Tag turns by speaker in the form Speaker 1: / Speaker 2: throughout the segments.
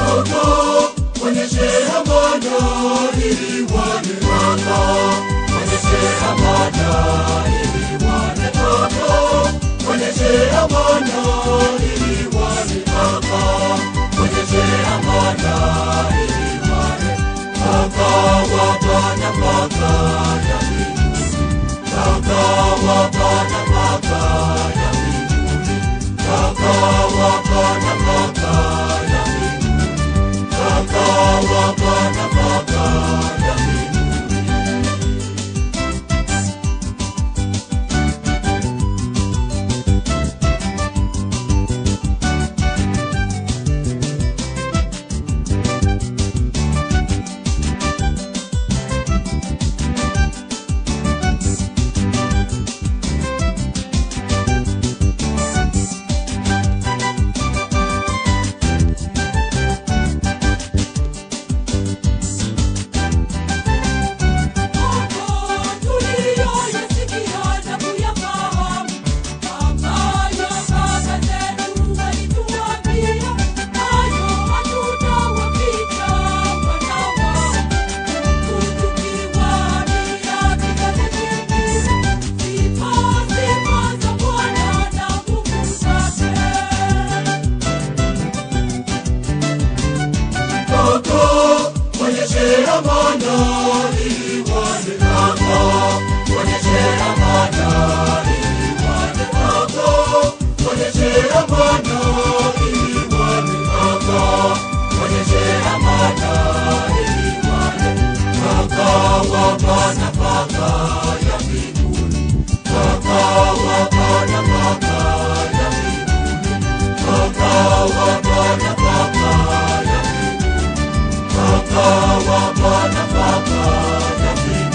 Speaker 1: Toto, onyeshe amana ili wane kaka. Onyeshe amana ili wane kaka. Onyeshe amana ili wane kaka. Onyeshe amana ili wane kaka. Wakana kaka ya mbinguni. Kaka wakana kaka ya mbinguni. Kaka wakana kaka ya mbinguni. Kaka wakana kaka ya mbinguni.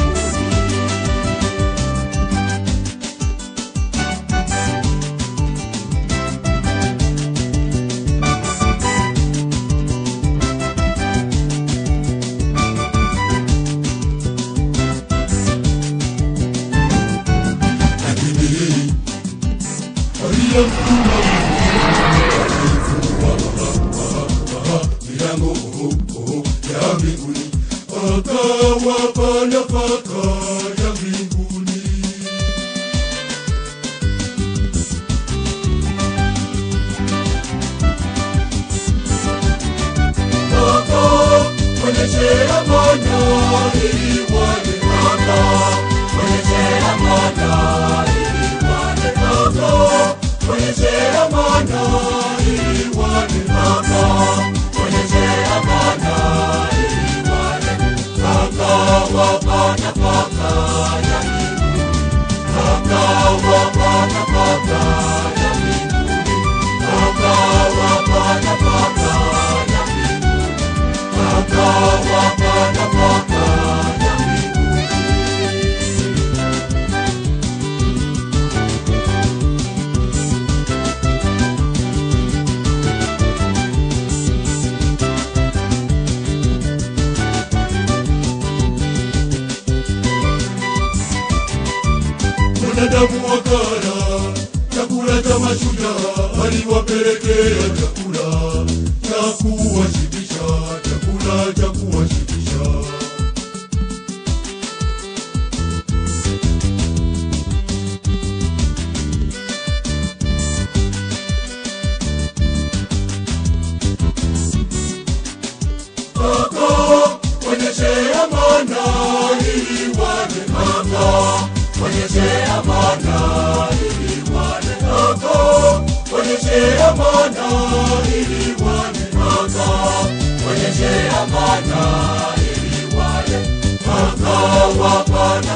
Speaker 2: Wanadamu wakala chakula cha mashujaa, aliwapelekea chakula cha kuwashibisha, chakula cha kuwashibisha.
Speaker 1: Kaka, onyeshe amana ili wane kaka. Onyeshe amana ili wane kaka. Onyeshe amana ili wane kaka. Onyeshe amana ili wane kaka. Wakana